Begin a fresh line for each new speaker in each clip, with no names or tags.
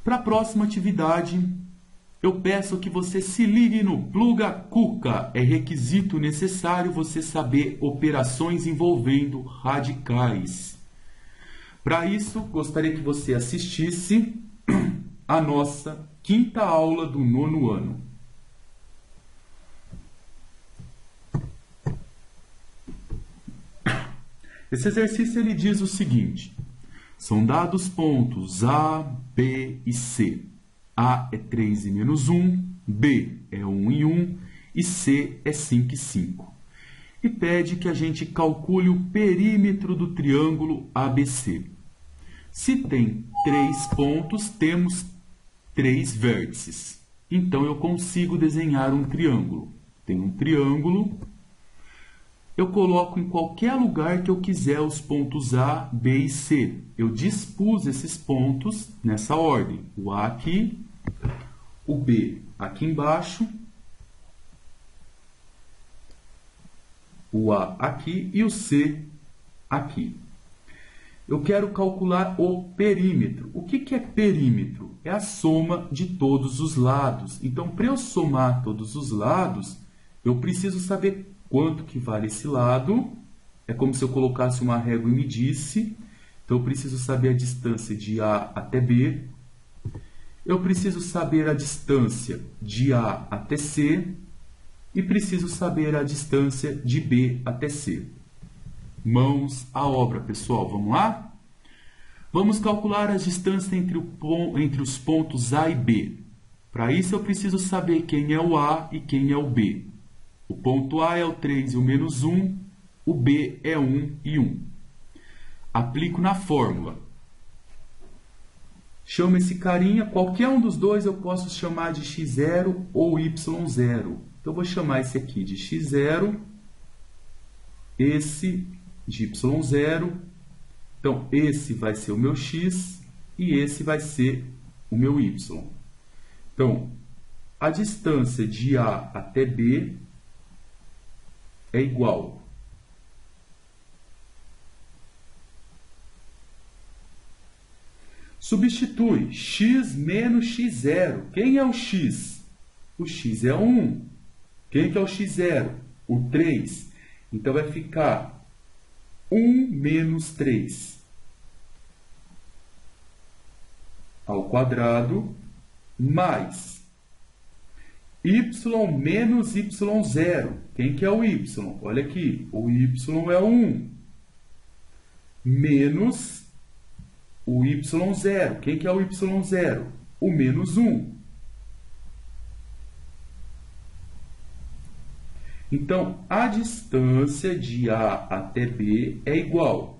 Para a próxima atividade, eu peço que você se ligue no Pluga Cuca. É requisito necessário você saber operações envolvendo radicais. Para isso, gostaria que você assistisse a nossa quinta aula do nono ano. Esse exercício ele diz o seguinte: são dados pontos A, B e C. A é 3 e menos 1, B é 1 e 1 e C é 5 e 5. E pede que a gente calcule o perímetro do triângulo ABC. Se tem 3 pontos, temos 3 vértices. Então eu consigo desenhar um triângulo. Tem um triângulo. Eu coloco em qualquer lugar que eu quiser os pontos A, B e C. Eu dispus esses pontos nessa ordem. O A aqui, o B aqui embaixo, o A aqui e o C aqui. Eu quero calcular o perímetro. O que é perímetro? É a soma de todos os lados. Então, para eu somar todos os lados, eu preciso saber quanto que vale esse lado. É como se eu colocasse uma régua e medisse. Então, eu preciso saber a distância de A até B. Eu preciso saber a distância de A até C. E preciso saber a distância de B até C. Mãos à obra, pessoal. Vamos lá? Vamos calcular as distâncias entre os pontos A e B. Para isso, eu preciso saber quem é o A e quem é o B. O ponto A é o 3 e o menos 1, o B é 1 e 1. Aplico na fórmula. Chamo esse carinha, qualquer um dos dois eu posso chamar de x0 ou y0. Então, eu vou chamar esse aqui de x0, esse de y0. Então, esse vai ser o meu x e esse vai ser o meu y. Então, a distância de A até B é igual substitui x menos x0. Quem é o x? O x é 1. Quem que é o x0? O 3. Então, vai ficar 1 menos 3 ao quadrado mais y menos y0. Quem que é o y? Olha aqui, o y é 1 menos o y0. Quem que é o y0? O menos 1. Então, a distância de A até B é igual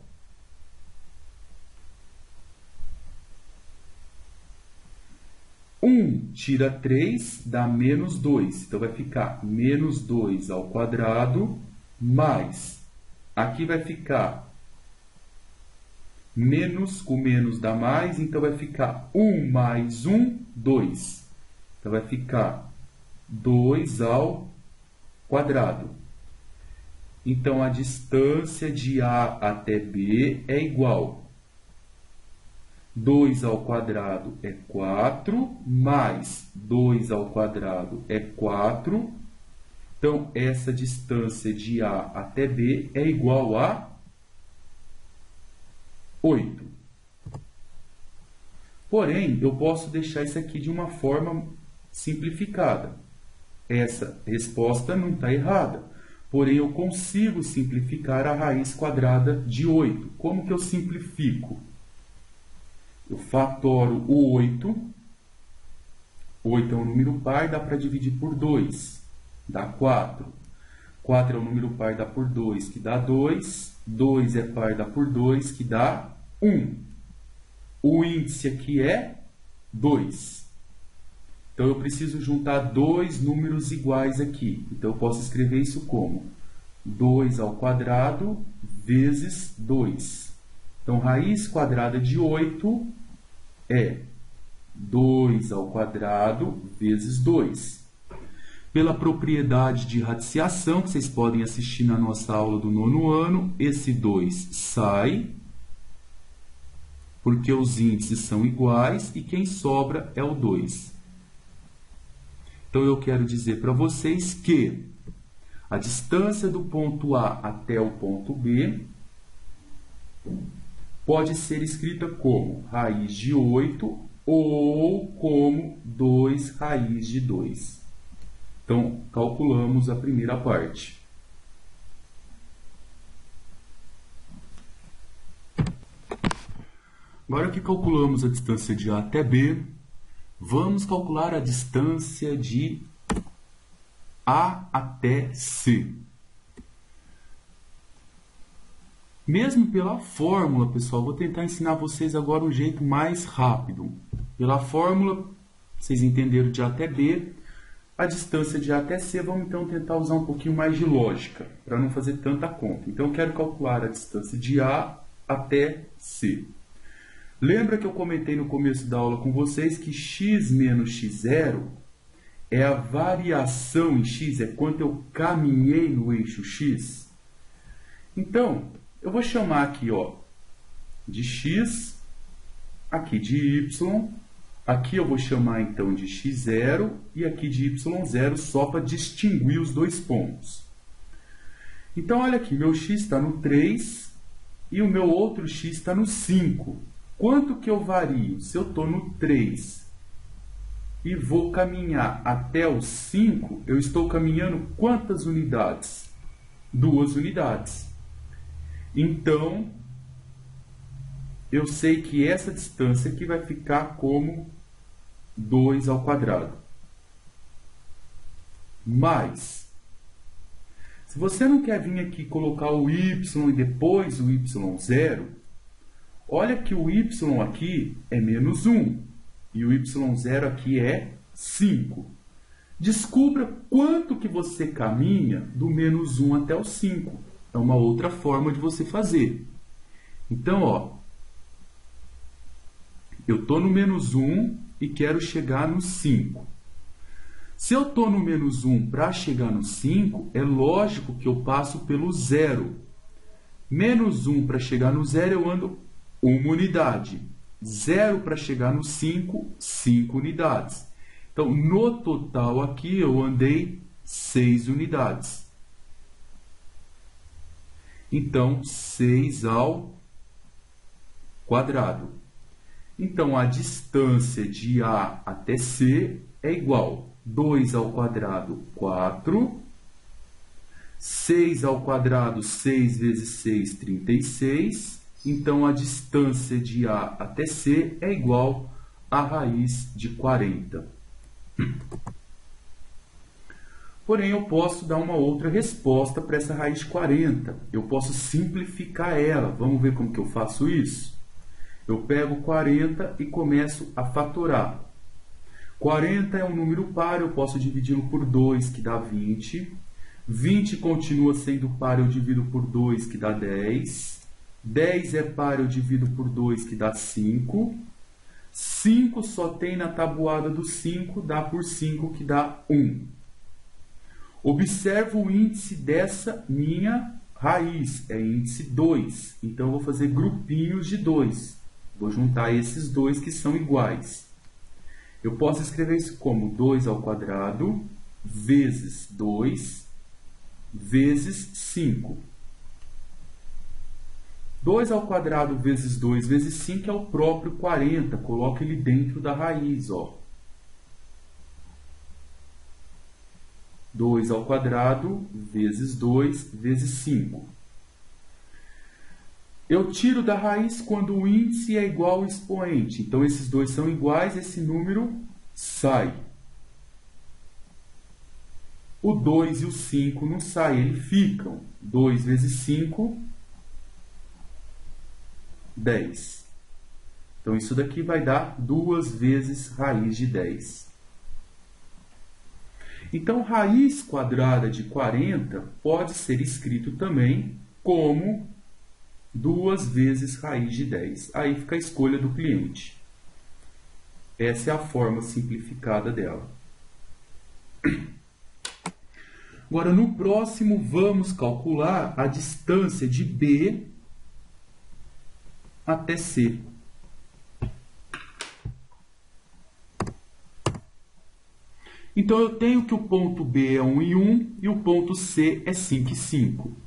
1 tira 3 dá menos 2. Então, vai ficar menos 2 ao quadrado mais. Aqui vai ficar menos com menos dá mais. Então, vai ficar 1 mais 1, 2. Então, vai ficar 2 ao quadrado. Então, a distância de A até B é igual 2 ao quadrado é 4, mais 2 ao quadrado é 4. Então, essa distância de A até B é igual a 8. Porém, eu posso deixar isso aqui de uma forma simplificada. Essa resposta não está errada. Porém, eu consigo simplificar a raiz quadrada de 8. Como que eu simplifico? Eu fatoro o 8. 8 é um número par, dá para dividir por 2. Dá 4. 4 é um número par, dá por 2, que dá 2. 2 é par, dá por 2, que dá 1. O índice aqui é 2. Então, eu preciso juntar dois números iguais aqui. Então, eu posso escrever isso como 2 ao quadrado vezes 2. Então, raiz quadrada de 8 é 2 ao quadrado vezes 2. Pela propriedade de radiciação, que vocês podem assistir na nossa aula do nono ano, esse 2 sai. porque os índices são iguais e quem sobra é o 2. Então, eu quero dizer para vocês que a distância do ponto A até o ponto B pode ser escrita como raiz de 8 ou como 2 raiz de 2. Então, calculamos a primeira parte. Agora que calculamos a distância de A até B, vamos calcular a distância de A até C. Mesmo pela fórmula, pessoal, vou tentar ensinar vocês agora um jeito mais rápido. Pela fórmula, vocês entenderam de A até B, a distância de A até C, vamos então tentar usar um pouquinho mais de lógica, para não fazer tanta conta. Então, eu quero calcular a distância de A até C. Lembra que eu comentei no começo da aula com vocês que x menos x0 é a variação em x, é quanto eu caminhei no eixo x? Então, eu vou chamar aqui, ó, de x, aqui de y, aqui eu vou chamar então de x0 e aqui de y0 só para distinguir os dois pontos. Então, olha aqui, meu x está no 3 e o meu outro x está no 5. Quanto que eu vario? Se eu estou no 3 e vou caminhar até o 5, eu estou caminhando quantas unidades? 2 unidades. Então, eu sei que essa distância aqui vai ficar como 2 ao quadrado. Mas, se você não quer vir aqui colocar o y e depois o y0, olha que o y aqui é menos 1 e o y0 aqui é 5. Descubra quanto que você caminha do menos 1 até o 5. É uma outra forma de você fazer. Então, ó, eu estou no menos 1 e quero chegar no 5. Se eu estou no menos 1 para chegar no 5, é lógico que eu passo pelo 0. Menos 1 para chegar no 0, eu ando 1 unidade. 0 para chegar no 5, 5 unidades. Então, no total aqui, eu andei 6 unidades. Então, 6 ao quadrado. Então, a distância de A até C é igual a 2 ao quadrado, 4. 6 ao quadrado, 6 vezes 6, 36. Então, a distância de A até C é igual a raiz de 40. Porém, eu posso dar uma outra resposta para essa raiz de 40. Eu posso simplificar ela. Vamos ver como que eu faço isso? Eu pego 40 e começo a fatorar. 40 é um número par, eu posso dividi-lo por 2, que dá 20. 20 continua sendo par, eu divido por 2, que dá 10. 10 é par, eu divido por 2, que dá 5. 5 só tem na tabuada do 5, dá por 5, que dá 1. Observa o índice dessa minha raiz, é índice 2. Então, eu vou fazer grupinhos de 2. Vou juntar esses dois que são iguais. Eu posso escrever isso como 2 ao quadrado vezes 2 vezes 5. 2 ao quadrado vezes 2 vezes 5 é o próprio 40. Coloque ele dentro da raiz, ó. 2 ao quadrado vezes 2 vezes 5. Eu tiro da raiz quando o índice é igual ao expoente. Então, esses dois são iguais, esse número sai. O 2 e o 5 não saem, eles ficam. 2 vezes 5, 10. Então, isso daqui vai dar 2 vezes raiz de 10. Então, raiz quadrada de 40 pode ser escrito também como 2 vezes raiz de 10. Aí fica a escolha do cliente. Essa é a forma simplificada dela. Agora, no próximo, vamos calcular a distância de B até C. Então, eu tenho que o ponto B é 1 e 1 e o ponto C é 5 e 5.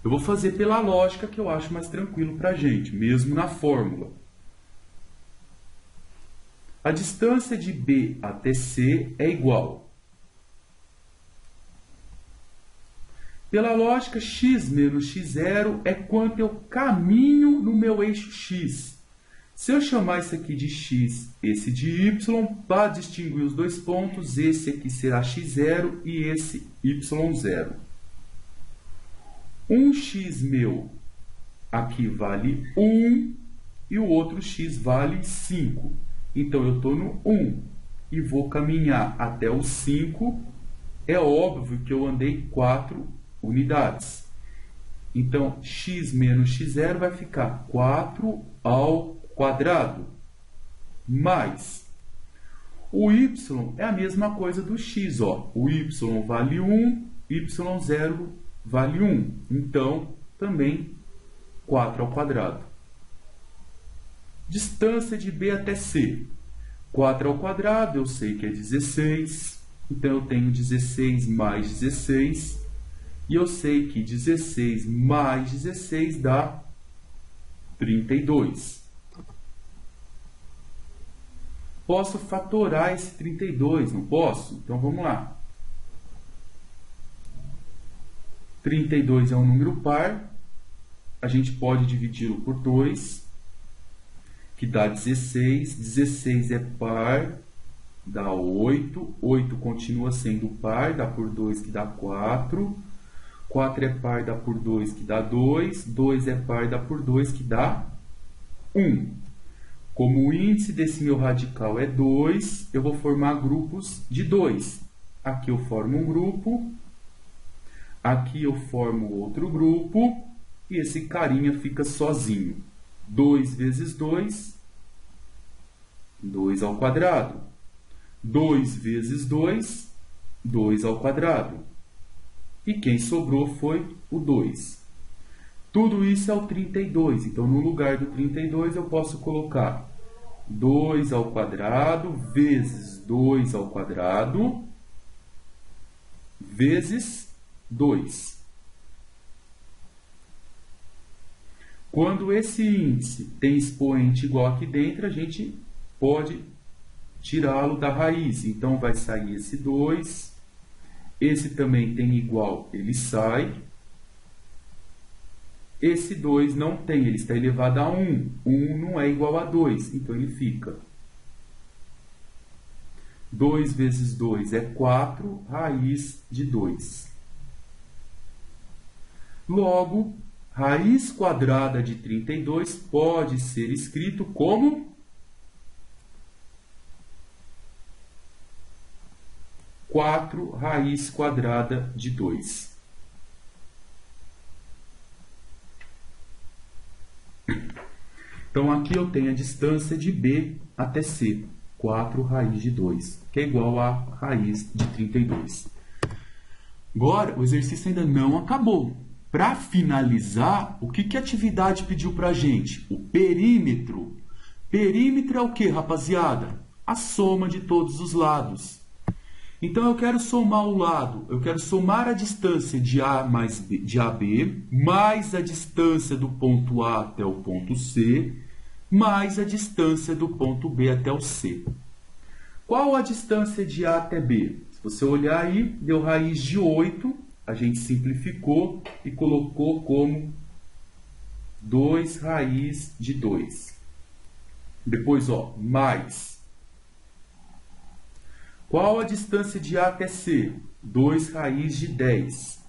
Eu vou fazer pela lógica que eu acho mais tranquilo para a gente, mesmo na fórmula. A distância de B até C é igual. Pela lógica, x menos x0 é quanto eu caminho no meu eixo x. Se eu chamar isso aqui de x, esse de y, para distinguir os dois pontos, esse aqui será x0 e esse y0. 1x meu aqui vale 1 e o outro x vale 5. Então, eu estou no 1 e vou caminhar até o 5. É óbvio que eu andei 4 unidades. Então, x menos x0 vai ficar 4 ao quadrado, mais o y é a mesma coisa do x, ó. O y vale 1, y0 vale 1. Então, também 4 ao quadrado. Distância de B até C. 4 ao quadrado, eu sei que é 16. Então, eu tenho 16 mais 16. E eu sei que 16 mais 16 dá 32. Posso fatorar esse 32, não posso? Então, vamos lá. 32 é um número par. A gente pode dividi-lo por 2, que dá 16. 16 é par, dá 8. 8 continua sendo par, dá por 2, que dá 4. 4 é par, dá por 2, que dá 2. 2 é par, dá por 2, que dá 1. Como o índice desse meu radical é 2, eu vou formar grupos de 2. Aqui eu formo um grupo, aqui eu formo outro grupo, e esse carinha fica sozinho. 2 vezes 2, 2 ao quadrado. 2 vezes 2, 2 ao quadrado. E quem sobrou foi o 2. Tudo isso é o 32. Então, no lugar do 32, eu posso colocar 2 ao quadrado vezes 2 ao quadrado vezes 2. Quando esse índice tem expoente igual aqui dentro, a gente pode tirá-lo da raiz. Então, vai sair esse 2. Esse também tem igual, ele sai. Esse 2 não tem, ele está elevado a 1. 1 não é igual a 2, então ele fica. 2 vezes 2 é 4, raiz de 2. Logo, raiz quadrada de 32 pode ser escrito como 4 raiz quadrada de 2. Então, aqui eu tenho a distância de B até C, 4 raiz de 2, que é igual a raiz de 32. Agora, o exercício ainda não acabou. Para finalizar, o que a atividade pediu para a gente? O perímetro. Perímetro é o que, rapaziada? A soma de todos os lados. Então, eu quero somar o lado, eu quero somar a distância de A mais B, de AB, mais a distância do ponto A até o ponto C, mais a distância do ponto B até o C. Qual a distância de A até B? Se você olhar aí, deu raiz de 8, a gente simplificou e colocou como 2 raiz de 2. Depois, ó, mais. Qual a distância de A até C? 2 raiz de 10.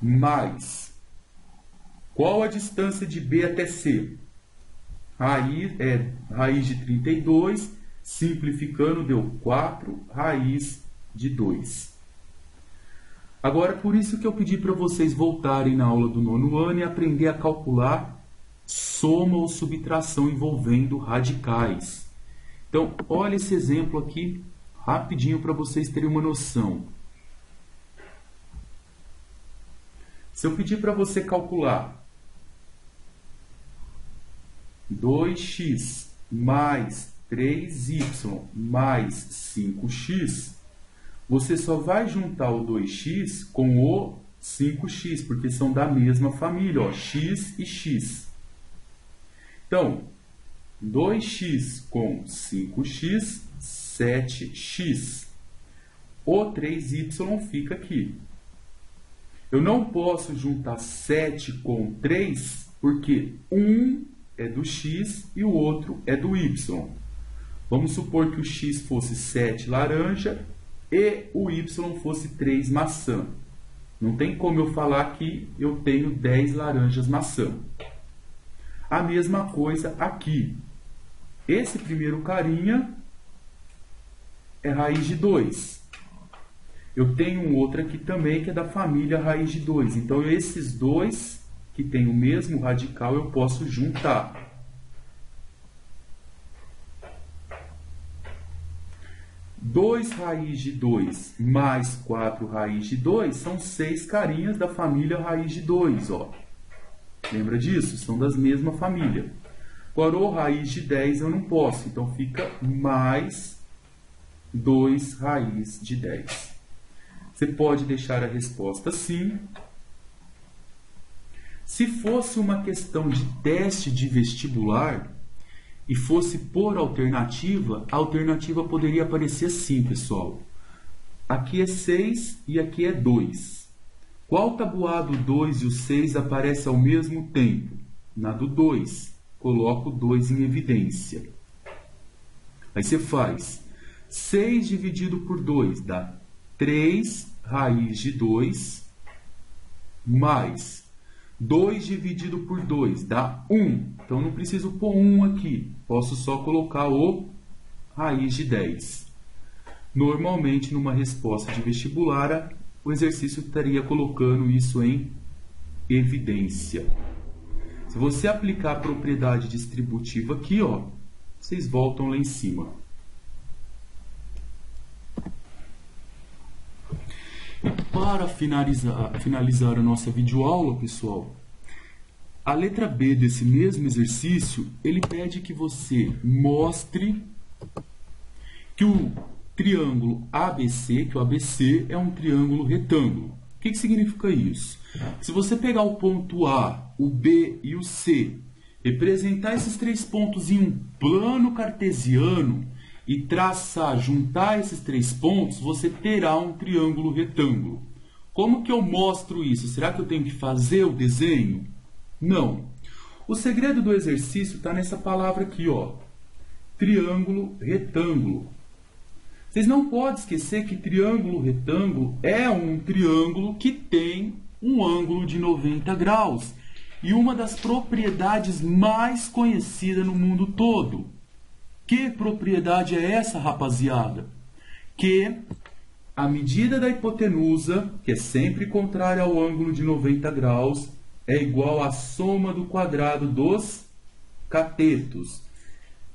Mais. Qual a distância de B até C? Raiz de 32, simplificando, deu 4 raiz de 2. Agora, por isso que eu pedi para vocês voltarem na aula do 9º ano e aprender a calcular soma ou subtração envolvendo radicais. Então, olha esse exemplo aqui rapidinho para vocês terem uma noção. Se eu pedir para você calcular 2x mais 3y mais 5x, você só vai juntar o 2x com o 5x, porque são da mesma família, ó, x e x. Então, 2x com 5x, 7x. O 3y fica aqui. Eu não posso juntar 7 com 3, porque um é do x e o outro é do y. Vamos supor que o x fosse 7 laranja e o y fosse 3 maçã. Não tem como eu falar que eu tenho 10 laranjas maçã. A mesma coisa aqui. Esse primeiro carinha é raiz de 2. Eu tenho um outro aqui também que é da família raiz de 2. Então, esses dois que têm o mesmo radical eu posso juntar. Dois raiz de 2 mais 4 raiz de 2 são 6 carinhas da família raiz de 2. Ó. Lembra disso? São das mesma família. Agora, o raiz de 10 eu não posso. Então, fica mais 2 raiz de 10. Você pode deixar a resposta assim. Se fosse uma questão de teste de vestibular e fosse por alternativa, a alternativa poderia aparecer assim, pessoal. Aqui é 6 e aqui é 2. Qual tabuado 2 e o 6 aparece ao mesmo tempo? Na do 2. Coloco o 2 em evidência. Aí você faz 6 dividido por 2 dá 3 raiz de 2 mais 2 dividido por 2 dá 1. Então, não preciso pôr 1 aqui. Posso só colocar o raiz de 10. Normalmente, numa resposta de vestibular, o exercício estaria colocando isso em evidência. Se você aplicar a propriedade distributiva aqui, ó, vocês voltam lá em cima. E para finalizar a nossa videoaula, pessoal, a letra B desse mesmo exercício, ele pede que você mostre que o triângulo ABC, que o ABC é um triângulo retângulo. O que significa isso? Se você pegar o ponto A, o B e o C, representar esses três pontos em um plano cartesiano e traçar, juntar esses três pontos, você terá um triângulo retângulo. Como que eu mostro isso? Será que eu tenho que fazer o desenho? Não. O segredo do exercício está nessa palavra aqui, ó, triângulo retângulo. Vocês não podem esquecer que triângulo retângulo é um triângulo que tem um ângulo de 90 graus. E uma das propriedades mais conhecidas no mundo todo. Que propriedade é essa, rapaziada? Que a medida da hipotenusa, que é sempre contrária ao ângulo de 90 graus, é igual à soma do quadrado dos catetos.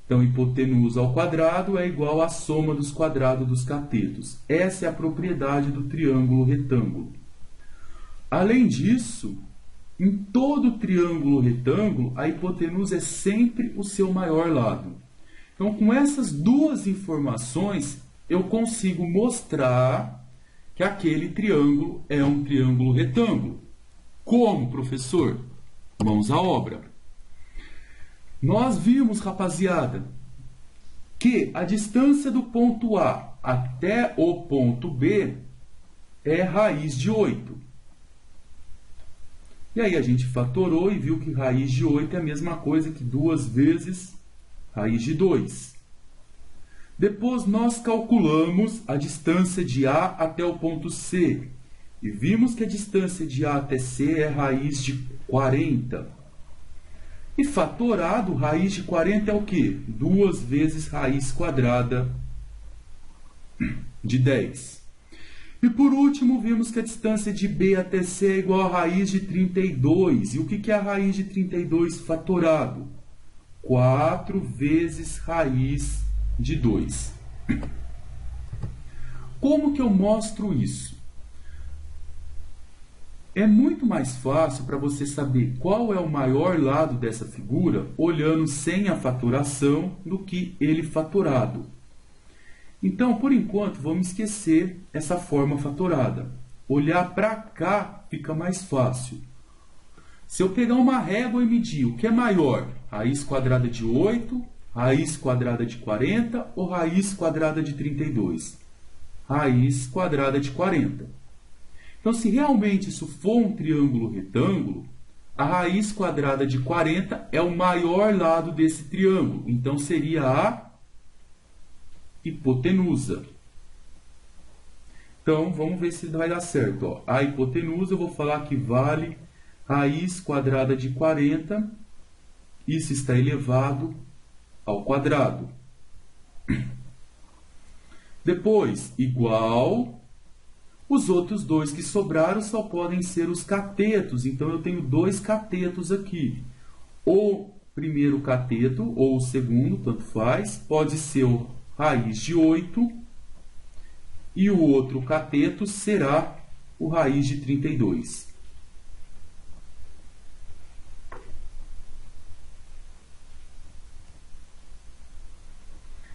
Então, hipotenusa ao quadrado é igual à soma dos quadrados dos catetos. Essa é a propriedade do triângulo retângulo. Além disso, em todo triângulo retângulo, a hipotenusa é sempre o seu maior lado. Então, com essas duas informações, eu consigo mostrar que aquele triângulo é um triângulo retângulo. Como, professor? Mãos à obra. Nós vimos, rapaziada, que a distância do ponto A até o ponto B é raiz de 8. E aí a gente fatorou e viu que raiz de 8 é a mesma coisa que 2 vezes raiz de 2. Depois nós calculamos a distância de A até o ponto C. E vimos que a distância de A até C é raiz de 40. E fatorado, raiz de 40 é o quê? 2 vezes raiz quadrada de 10. E por último, vimos que a distância de B até C é igual a raiz de 32. E o que é a raiz de 32 fatorado? 4 vezes raiz de 2. Como que eu mostro isso? É muito mais fácil para você saber qual é o maior lado dessa figura olhando sem a fatoração do que ele fatorado. Então, por enquanto, vamos esquecer essa forma fatorada. Olhar para cá fica mais fácil. Se eu pegar uma régua e medir o que é maior, raiz quadrada de 8, raiz quadrada de 40 ou raiz quadrada de 32? Raiz quadrada de 40. Então, se realmente isso for um triângulo retângulo, a raiz quadrada de 40 é o maior lado desse triângulo. Então, seria a hipotenusa. Então, vamos ver se vai dar certo. Ó. A hipotenusa, eu vou falar que vale raiz quadrada de 40. Isso está elevado ao quadrado. Depois, igual. Os outros dois que sobraram só podem ser os catetos. Então, eu tenho dois catetos aqui. O primeiro cateto ou o segundo, tanto faz, pode ser o raiz de 8. E o outro cateto será o raiz de 32.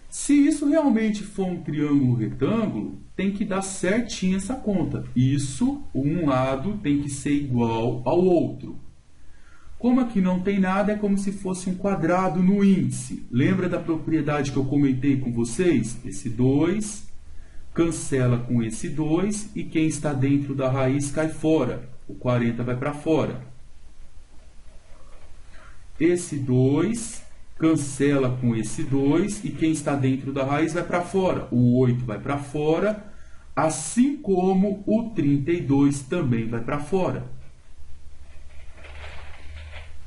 Se isso realmente for um triângulo retângulo, tem que dar certinho essa conta. Isso, um lado tem que ser igual ao outro. Como aqui não tem nada, é como se fosse um quadrado no índice. Lembra da propriedade que eu comentei com vocês? Esse 2 cancela com esse 2 e quem está dentro da raiz cai fora. O 40 vai para fora. Esse 2 cancela com esse 2 e quem está dentro da raiz vai para fora. O 8 vai para fora, assim como o 32 também vai para fora.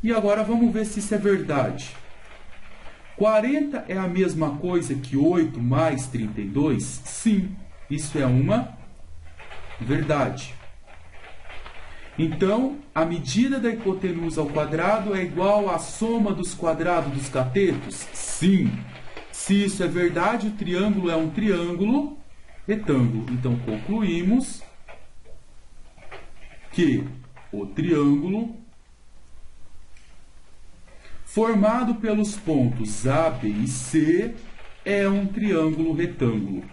E agora vamos ver se isso é verdade. 40 é a mesma coisa que 8 mais 32? Sim, isso é uma verdade. Então, a medida da hipotenusa ao quadrado é igual à soma dos quadrados dos catetos? Sim. Se isso é verdade, o triângulo é um triângulo retângulo. Então, concluímos que o triângulo formado pelos pontos A, B e C é um triângulo retângulo.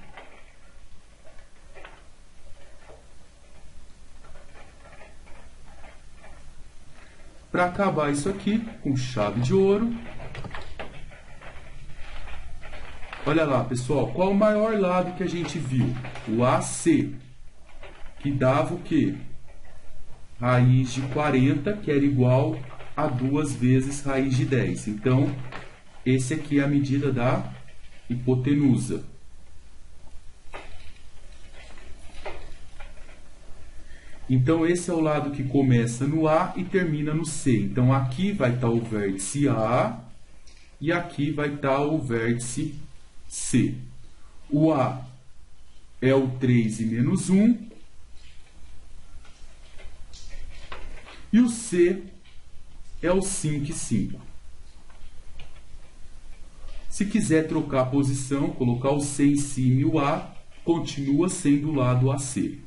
Para acabar isso aqui, com chave de ouro. Olha lá, pessoal, qual o maior lado que a gente viu? O AC, que dava o quê? Raiz de 40, que era igual a 2 vezes raiz de 10. Então, esse aqui é a medida da hipotenusa. Então, esse é o lado que começa no A e termina no C. Então, aqui vai estar o vértice A e aqui vai estar o vértice C. O A é o 3 e menos 1. E o C é o 5 e 5. Se quiser trocar a posição, colocar o C em cima e o A, continua sendo o lado AC.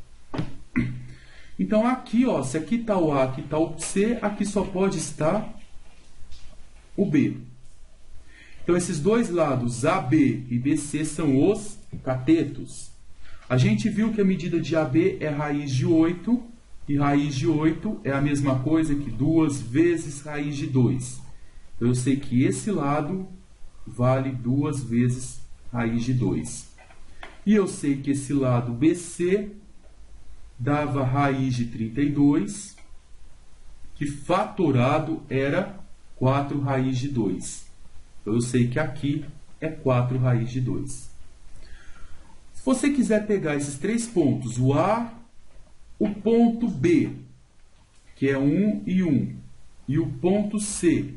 Então, aqui, ó, se aqui está o A, aqui está o C, aqui só pode estar o B. Então, esses dois lados, AB e BC, são os catetos. A gente viu que a medida de AB é raiz de 8, e raiz de 8 é a mesma coisa que 2 vezes raiz de 2. Então, eu sei que esse lado vale 2 vezes raiz de 2. E eu sei que esse lado BC dava raiz de 32, que fatorado era 4 raiz de 2. Então, eu sei que aqui é 4 raiz de 2. Se você quiser pegar esses três pontos, o A, o ponto B, que é 1 e 1, e o ponto C,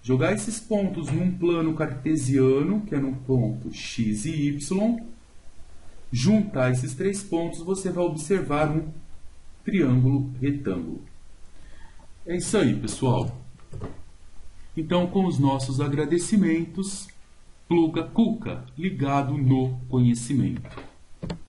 jogar esses pontos num plano cartesiano, que é no ponto x e y, juntar esses três pontos, você vai observar um triângulo retângulo. É isso aí, pessoal. Então, com os nossos agradecimentos, Pluga Cuca, ligado no conhecimento.